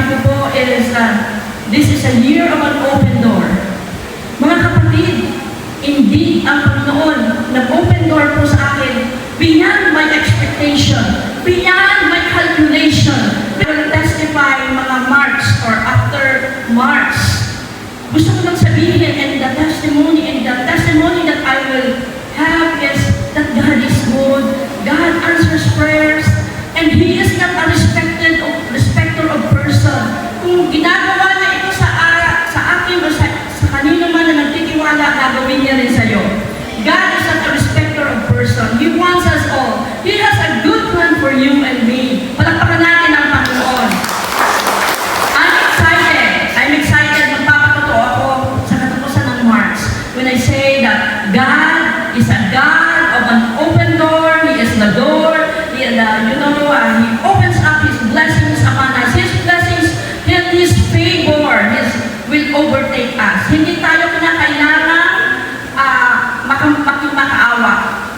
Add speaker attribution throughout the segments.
Speaker 1: ko po is, this is a year of an open door. Mga kapatid, hindi ang Panginoon nag-open door po sa akin beyond my expectation, beyond my calculation. I will testify mga March or after March. Gusto ko lang sabihin, and the testimony that I will have is that God is good, God answers prayers, and He is not a respecter of person. Kung ginagawa niya ito sa akin o sa kanino man na nagtitiwala, gagawin niya rin sa'yo. God is not a respecter of person. He wants us all. He has a good plan for you and me. Palakpakan natin ang Panginoon. I'm excited. Magpapatotoo ako sa katapusan ng March when I say that God is a God of an open door. He is the door. He opens up His blessings upon us. His blessings, His favor, will overtake us. Hindi tayo kinakailangan makaawa.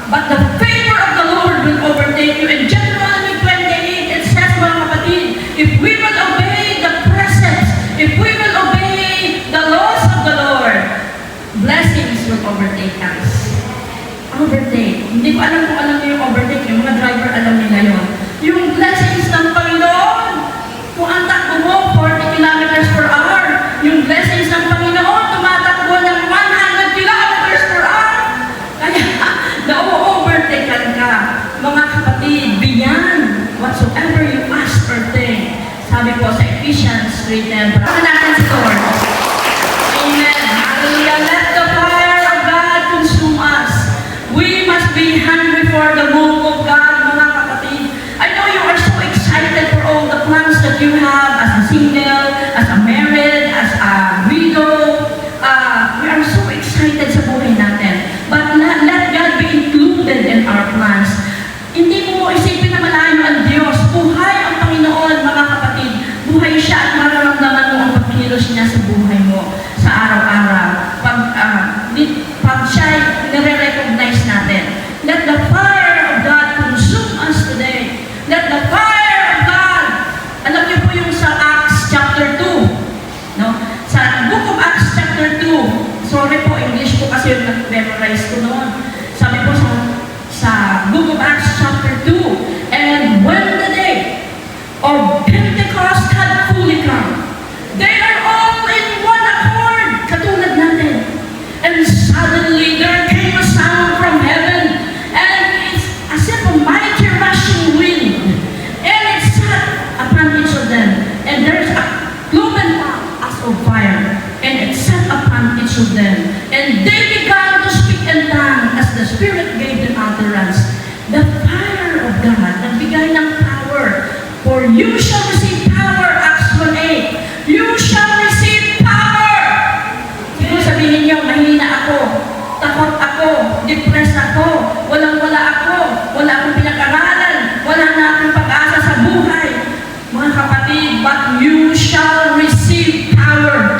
Speaker 1: But the favor of the Lord will overtake you. In Deuteronomy 28, it says, mga kapatid, if we will obey the precepts, if we will obey the laws of the Lord, blessings will overtake us. Overtake. Hindi ko alam kung alam niyo yung overtake. Yung mga driver alam nila yun. Yung blessings ng Panginoon. Kung ang takbo mo, 40 kilometers per hour. Yung blessings ng Panginoon, tumatakbo ng 100 kilometers per hour. Kaya, na-overtaken ka. Mga kapatid, beyond whatsoever you ask or think. Sabi po sa Ephesians 3:10. Parahan natin si Lord. Amen. Hallelujah. Let the fire of God consume us. We must be hungry for the move of God, mga kapatid. I know you are so excited for all the plans that you have as a single, as a married, as a widow. We are so excited sa buhay natin. But let God be included in our plans. Hindi mo isipin na malayo ang Diyos. Buhay ang Panginoon, mga kapatid. Buhay siya at mararamdaman mo ang pagkilos niya sa buhay mo sa araw-araw. Pag siya'y nire-recognize natin. Let the fire of God consume us today. Let the fire of God. Alam niyo po yung sa Acts chapter 2. No? Sa book of Acts chapter 2. Sorry po, English po kasi yung nag-memorize ko noon. Sabi po sa book of Acts chapter 2. And when the day of Pentecost had fully come, they are all in one accord. Katulad natin. And suddenly there came a sound from heaven, and it's as if a mighty rushing wind, and it sat upon each of them. And there's a cloven tongue as of fire, and it sat upon each of them. And they began to speak in tongues as the Spirit gave them utterance. The fire of God, nagbigay ng power. For you shall receive power, Acts 1:8. You shall receive power. Siguro sabihin niyo, mahina ako, takot ako, depressed ako, walang-wala ako, wala akong pinag-aralan, wala na akong pag-asa sa buhay. Mga kapatid, but you shall receive power.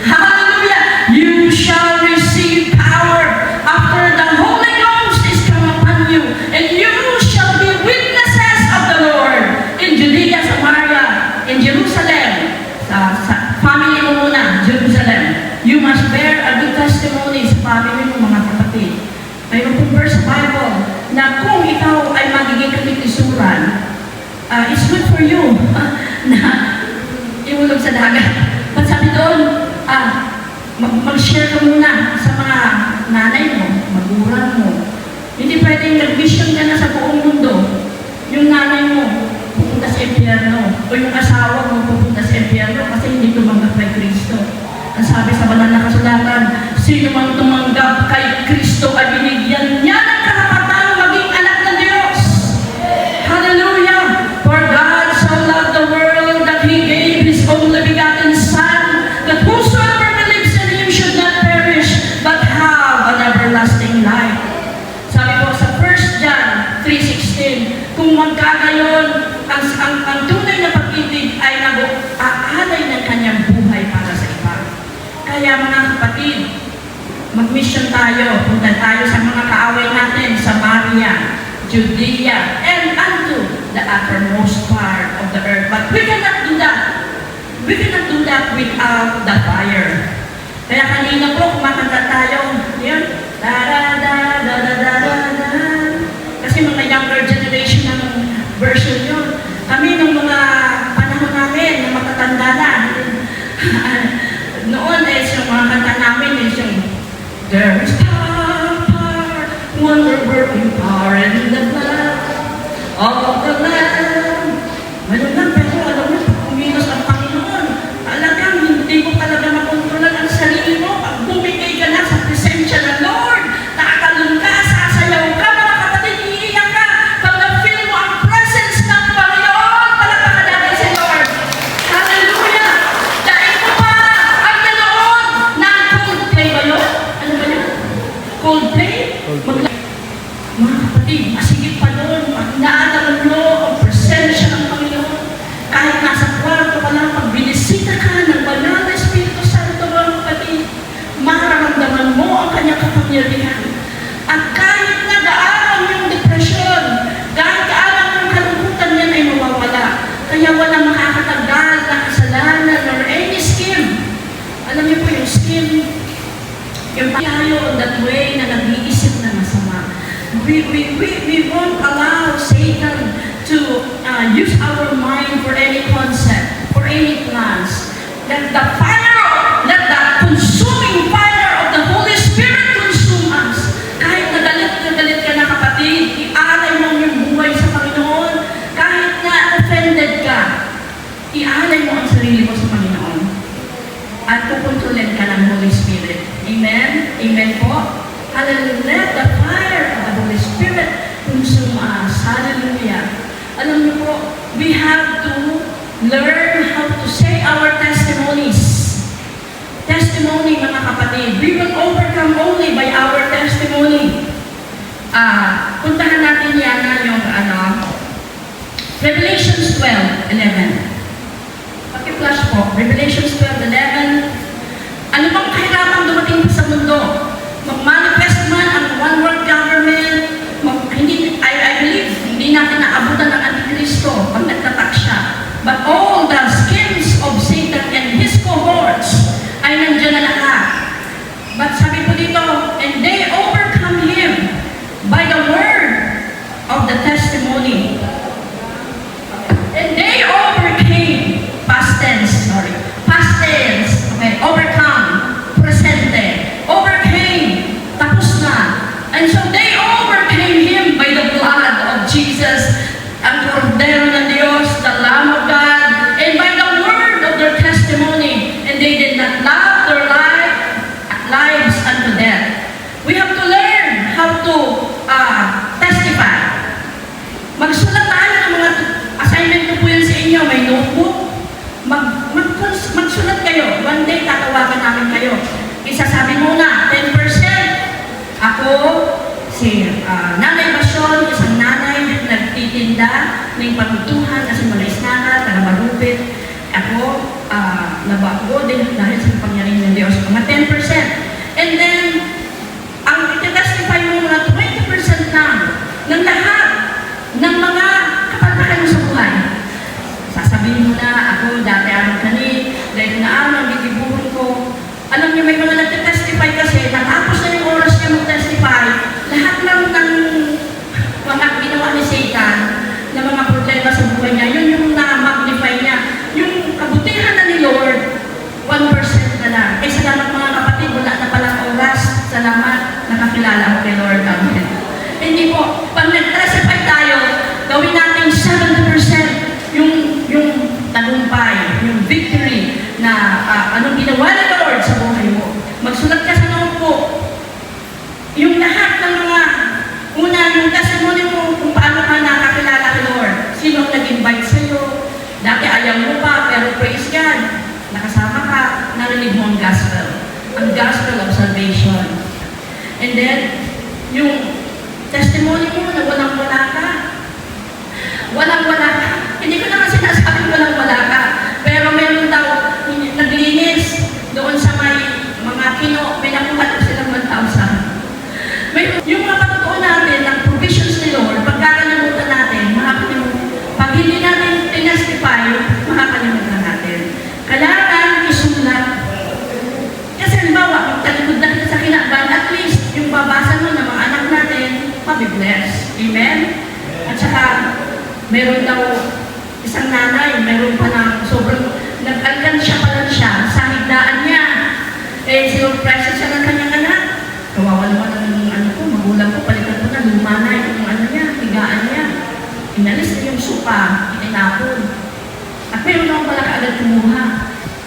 Speaker 1: Hallelujah! You shall receive power after the Holy Ghost is come upon you, and you shall be witnesses of the Lord in Judea, Samaria, in Jerusalem. Sa family mo muna, Jerusalem. You must bear a good testimony sa family mo, mga kapatid. Mayroon pong verse sa Bible na kung ikaw ay magiging katikisuran, it's good for you na iulog sa dagat. But sabi doon, mag-share ka muna sa mga nanay mo, magulang mo. Hindi pwedeng nag-vision ka na sa buong mundo. Yung nanay mo, pupunta sa impyerno. O yung asawa mo, pupunta sa impyerno kasi hindi tumanggap kay Kristo. Ang sabi sa banal na kasulatan, sino mang tumanggap kay Kristo ay binigyan niya ng karapatan maging anak ng Diyos. Hallelujah! For God so loved the world that He gave His only begotten Son, that whosoever believes in Him should not perish, but have an everlasting life. Sabi po sa 1 John 3:16, kung magkagayon, ang tunay na pag-ibig ay nag-aalay ng kanyang buhay para sa iba. Kaya mga kapatid, mag-mission tayo. Punta tayo sa mga kaaway natin, Samaria, Judea, and unto the uttermost part of the earth. But we cannot do that We cannot do that without the fire. Kaya kanina po, kumakanta tayo, yun, da-da-da-da-da-da-da. Kasi mga younger generation ng version yun. Kami nung mga panahon namin, na matatanda na, noon is yung mga kanta namin is yung there is power, wonder-working power in the blood of the Lamb. Ganun lang, pero alam mo, kumilos ang Panginoon. Talagang hindi mo talaga makontrolan ang sarili mo. Pag bumigay ka na sa presensya ng Lord, nakakalun ka, sasayaw ka, mga kapatid, iiyak ka. Pag na-feel mo ang presence ng Panginoon, palakpakan natin si Lord. Hallelujah! Dahil mo ba ang nanoon ng Coldplay ba yun? Ano ba yun? Coldplay? Mga kapatid, masigit pa doon. Pag naalaman mo ang presensya ng Panginoon, kahit nasa kwarto ka lang, pag binisita ka ng banal na Espiritu Santo, mga kapatid, mararamdaman mo ang kanyang kapangyarihan. At kahit nag-aaral yung depresyon, kahit kaalam ng kalungkutan niyan ay mawawala. Kaya walang makakatagal na kasalanan or any scheme. Alam niyo po yung scheme, yung tayo on that way na nag-iisip na masama. We won't allow Satan to use our mind for any concept, for any plans. Let the consuming fire of the Holy Spirit consume us. Kahit nagalit ka na kapatid, ialay mo yung buhay sa Panginoon. Kahit na offended ka, ialay mo ang sarili mo sa Panginoon. At kukontrolin ka ng Holy Spirit. Amen? Amen po? Hallelujah. Let the fire of the Holy Spirit consume us. Hallelujah. Alam niyo po, we have to learn how to say our testimonies. Testimony, mga kapatid. We will overcome only by our testimony. Puntahan natin yan na yung Revelations 12:11. Paki-flash po. Revelations 12:11. Ano bang kahirapan dumating sa mundo? Mag-manifest man ang one world government, I believe, hindi natin naabutan ng Antikristo pag nagtatak siya. But all the schemes of Satan and his cohorts ay nandiyan na lahat. But sabi po dito, and they overcome him by the word of the testimony. And they overcame, past tense, okay, overcome, presente, overcame, tapos na. And so they overcame him by the blood of Jesus, ang Cordero ng Diyos, the Lamb of God, and by the word of their testimony. And they did not love their lives unto death. We have to learn how to testify. Magsulat tayo ng mga assignment ko po yun sa inyo. May notebook. Magsulat kayo. One day, tatawagan namin kayo. Isasabi muna, 10%. Ako, si Nanay Basyon, isang nanay, nagtitinda ng pagutuhan kasi mga isnana, taga-malupit. Ako, nabago din dahil sa pangyarihan ng Diyos. Mga 10%. And then, ang iti-testify mo mga 20% lang ng lahat ng mga kapagpakan mo sa buhay. Sasabihin mo na, ako, dati anong kanit, dahil na ang gigibuhan ko. Alam niyo, may mga nagtitestify kasi, natapos na yung oras niya mag-testify, lahat lang ng mga ginawa ni Satan na mga problema sa buhay niya, yun yung na-magnify niya. Yung kabutihan na ni Lord, 1% na lang. Eh, salamat mga kapatid, wala na palang oras. Salamat, nakakilala mo kay Lord. Amen. Hindi po, pag nag-testify tayo, gawin natin 70% yung tagumpay, yung victory na anong ginawa ni Lord sa buhay mo. Magsulat ka sa notebook. Yung lahat ng mga yung testimony mo kung paano ka nakakilala kay Lord. Sino ang nag-invite sa'yo? Dati ayaw mo pa, pero praise God. Nakasama ka, narinig mo ang gospel. Ang gospel of salvation. And then, yung testimony mo na walang-wala ka. Walang-wala ka. Hindi ko naman sinasabing walang-wala ka. Pero meron daw, naglinis doon sa mga kino, may nakuha daw silang 1,000. Yung mga patutuon natin, ang provisions ni Lord, pagkakalimutan natin, pag hindi natin tinastify, makakalimutan natin. Amen? At saka, meron daw isang nanay, meron pa ng sobrang, nag-alkansya pa lang siya sa higdaan niya. Sinurpresa siya ng kanyang anak. Kawawa naman ang magulang ko, palitan ko na, luma na yung higaan niya. Inalis na yung supa, itinapon. At meron naman pala kaagad kumuha.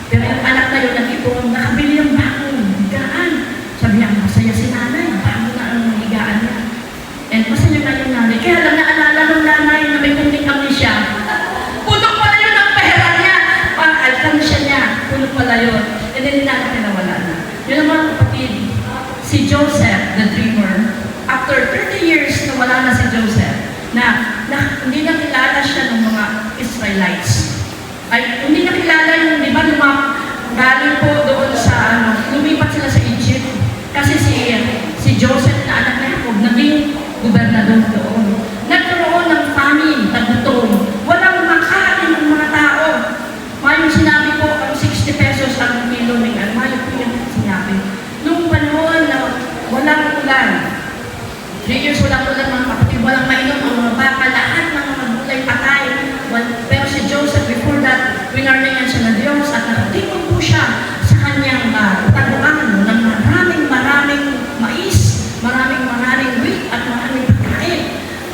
Speaker 1: Pero yung anak na yun, nag-ipon, nakabili yung bagong higaan. Sabi niya, masaya si nanay, bago na ang higaan niya. And masaya na yung nanay. Kaya lang naalala ng nanay na may kunting amnesia. Puno pala yun ang pera niya. Alkansya niya, puno pala yun. And then nanay pinawala na. Yun ang mga kapatid, si Joseph, the dreamer, after 30 years na wala na si Joseph, na hindi nakilala siya ng mga Israelites. Ay, hindi nakilala yung, di ba, galing po doon sa, lumipat sila sa Egypt. Kasi si Joseph na anak ni Jacob, naging gobernador doon. Nagkaroon ng famine, tagutom. Walang makain ng mga tao. Mayong sinabi po, ang 60 pesos ang kilo ng mayong po yung sinabi. Noong panahon na walang ulan, 3 years walang ulan mga kapatid, walang mainom ang mga baka, lahat ng mga gulay patay. Pero si Joseph, before that, winarningan siya ng Diyos at nakatingin po siya sa kanyang taguan ng maraming mais, maraming wheat at maraming pagkain.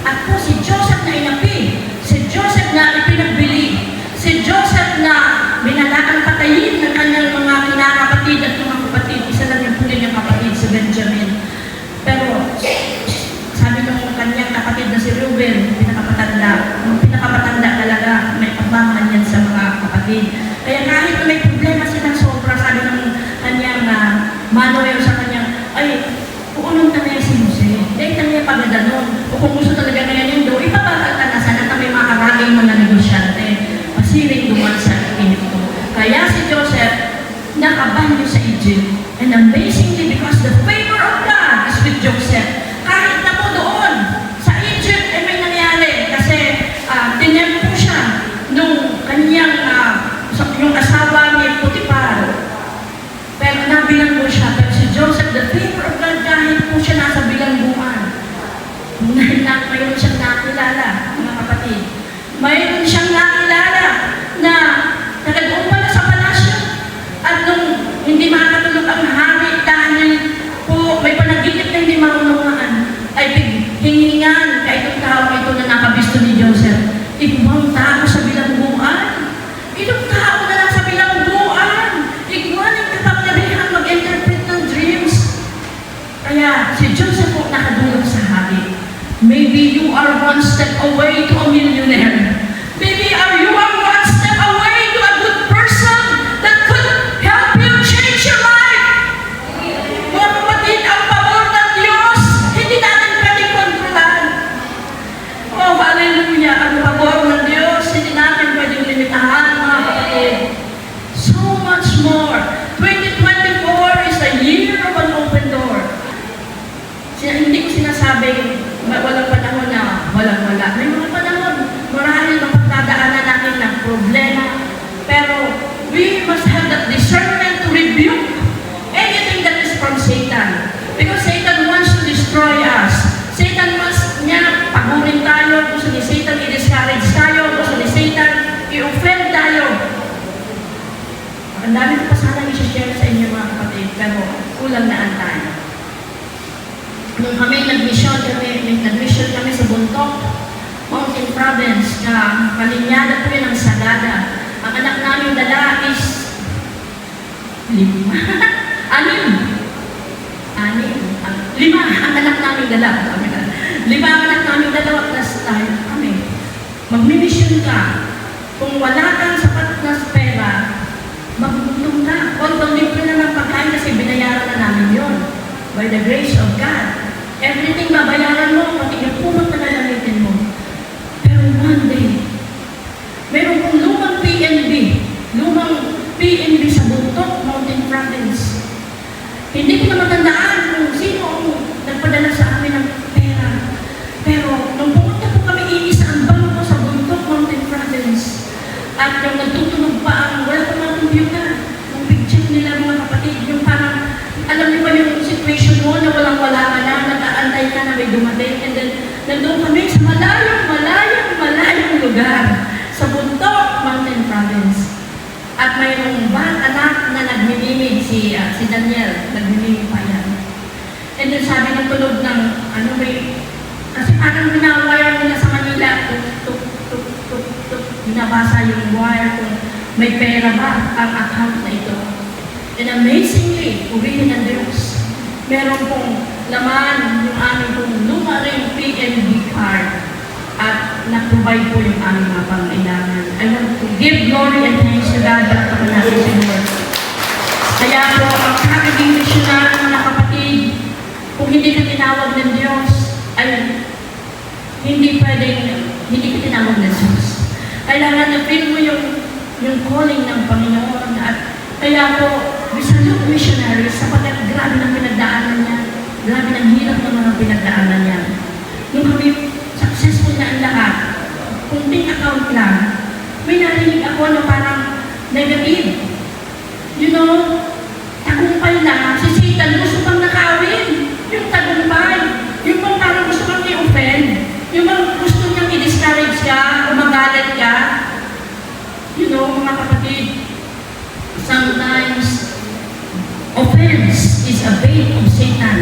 Speaker 1: At po si Joseph na inapi, si Joseph na ipinagbili, si Joseph na binalaan patayin ng kanyang mga kinakapatid at mga kapatid. Isa lang yung puli niyang kapatid, si Benjamin. Pero sabi ng kanyang kapatid na si Reuben, pinakapatanda talaga, may pagmamahal yan sa mga kapatid. Kaya kahit na may problema silang sobra, sabi ng kanyang Manoel sa kanyang, ay, puunong na niya si Jose. Dahil na niya pagadanon. O kung gusto talaga na yan yung do, ipabakal ka na sana na may makaraging mga negosyante. Pasiring duman sa Egypto. Kaya si Joseph, nakabanyo sa Egypt. And amazingly, because the favor of God is with Joseph, kahit na po doon, sa Egypt, may nangyari. Kasi tinempo siya nung kanyang, yung asawa ni Potiphar. Pero nabilanggo siya. Pero si Joseph, the favor of God, kahit po siya nasa bilangguan. Mayroon siyang nakilala, mga kapatid. Mayroon siyang nakilala na nakadoon pala sa palasyo. At nung hindi makakatulog ang hari dahil po may panaginip na hindi marunungan, ay hihingan ka itong tao ito na nakabisto ni Joseph. Ibang tao sa bilangguan. Itong tao na lang sa bilangguan. Iguan ang kapangyarihan mag-interpret ng dreams. Kaya si Joseph po nakadulog sa hari. Maybe you are one step away to a millionaire. Maybe you are one step away to a good person that could help you change your life. Mga kapatid, ang pabor ng Diyos, hindi natin pwedeng kontrolan. Oh, hallelujah! Ang pabor ng Diyos, hindi natin pwedeng limitahan, mga kapatid. So much more. 2024 is a year of an open door. Hindi ko sinasabi walang panahon na walang-wala. May mga panahon, marahil mapagdadaanan natin ng problema. Pero we must have that discernment to rebuke anything that is from Satan. Because Satan wants to destroy us. Satan wants niya pagurin tayo. Gusto ni Satan i-discourage tayo. Gusto ni Satan i-offend tayo. Ang dami ko pa sana i-share sa inyo mga kapatid. Pero kulang na ang tayo. Nung kami nag-mission kami sa Buntok, Mountain Province, na kalinyada po yun ang Sagada. Ang anak namin dala is 5. 6. 5 ang anak namin dala. 5 ang anak namin dala, plus tayo kami. Mag-mission ka. Kung wala kang sapat na pera, magtutong ka. Although libre na ng pagkain kasi binayaran na namin yun. By the grace of God. Everything babayaran mo, pati yung pumot na nalamitin mo. Pero one day, meron pong lumang PNB sa Buntok, Mountain Province. Hindi ko na matandaan kung sino ang nagpadala sa amin ng pera. Pero nung pumunta po kami, iisa ang bangko sa Buntok, Mountain Province. At yung nagtutunog pa ang wala pa mga computer, yung picture nila mga kapatid, yung parang, alam niyo ba yung situation mo na walang-wala ka na, nag-aantay ka na may dumating, and then nandun kami sa malayong lugar, sa bundok, Mountain Province. At mayroong anak na nagmimimig, si Daniel, nagmimimig pa yan. And then sabi ng tunog ng, kasi parang winawire nila sa Manila, tuk, binabasa yung wire kung may pera ba ang account na ito. And amazingly, purihin ng Diyos, meron pong laman yung aming pong luma ring PNB card at na-provide po yung aming mga pangailangan. I want to give glory and thanks to God at ako natin si Lord. Kaya po, ang kakaging missionary mga kapatid, kung hindi ka tinawag ng Diyos, ay hindi ka tinawag ng Diyos. Kailangan na feel mo yung calling ng Panginoon. At kaya po, we salute missionaries sapagkat grabe ng pinagdaanan niya. Grabe ng hirap ng mga pinagdaanan niya. Nung kami successful na ang lahat, kunting account lang, may narinig ako na parang negative. You know, tagumpay lang, si Satan gusto pang nakawin. Yung tagumpay, yung bang parang gusto kang i-offend, yung bang gusto niyang i-discourage ka, o magalit ka. You know, mga kapatid, sometimes offense is a bait of Satan.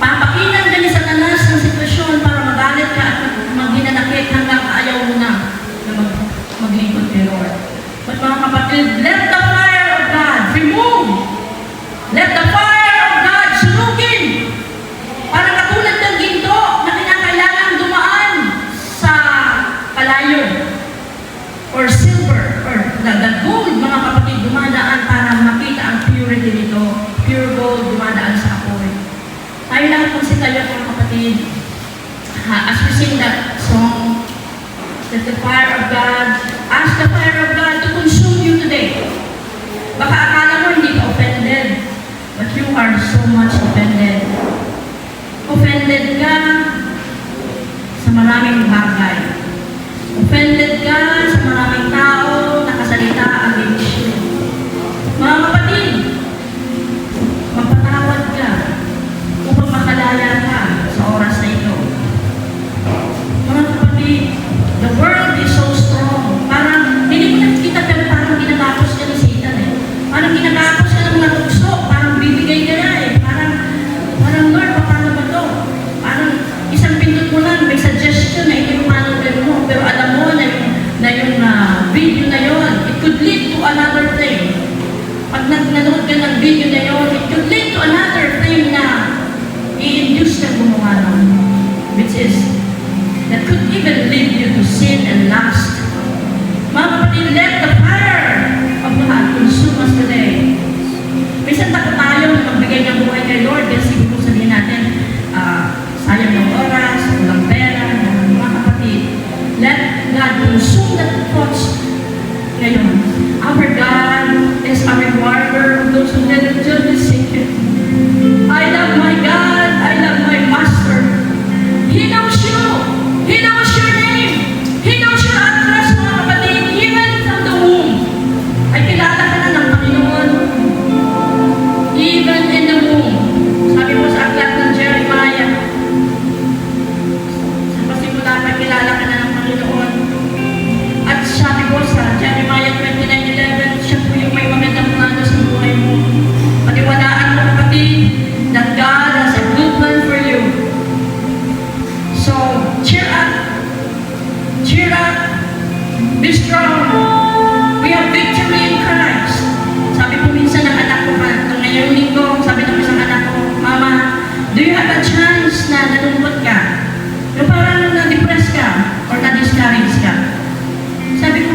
Speaker 1: Papakinan ka ni Satanas ng sitwasyon para magalit ka at maghinanakit hanggang ayaw mo na maglingkod kay Lord. But mga kapatid, let the fire of God remove. Let the fire of God sunugin. Para katulad ng ginto na kinakailangan dumaan sa kalayo or silver or the gold, mga kapatid, dumadaan para makita ang purity nito. Pure gold dumadaan sa apoy. Tayo lang kung tayo mga kapatid, as we sing that song, that the fire of God, ask the fire of God to consume you today. Baka akala mo hindi ka offended, but you are so much offended. Offended ka sa maraming bagay. Offended ka sa maraming tao nakasalita against you. Mga kapatid, magpatawad ka upang makalaya ka sa oras na ito. Mga kapatid, the world is so strong. Parang hindi mo nakikita ka, parang ginagapos ka ng Satan eh. Parang ginagapos ka ng mga tukso, parang bibigay ka na eh. Parang Lord, paano ba ito? Parang isang pindot mo lang, may suggestion na ito yung paano mo, pero alam mo na yung video na yon, it could lead to another thing. Pag nanood ka ng video na yon, it could lead to another thing na i-induce na gumawa nun. Which is, that could even lead you to sin and lust. Mga kapatid, let the fire of God consume us today. Minsan takot tayo na magbigay ng buhay kay Lord kasi kung sabihin natin, sayang ng oras, walang pera, mga kapatid. Let God consume that thoughts ngayon. Our God is a rewarder of those who diligently seek Him. I love my God, I love my Master. He knows you. He knows your name. He knows your address, mga kapatid, even from the womb. Ay kilala ka na ng Panginoon. Even in the womb. Sabi mo sa aklat ng Jeremiah, sa pasimula pa kilala ka na ng Panginoon. At sabi ko sa Jeremiah 29:11, siya po yung may magandang plano sa buhay mo. Paniwalaan mo, kapatid, that God has a good plan for you. So, cheer up. Cheer up. Be strong. We have victory in Christ. Sabi ko minsan ng anak ko, itong ngayong linggo, sabi ng isang anak ko, Mama, do you have a chance na nalungkot ka? Yung parang na-depress ka or na-discourage ka? Sabi ko,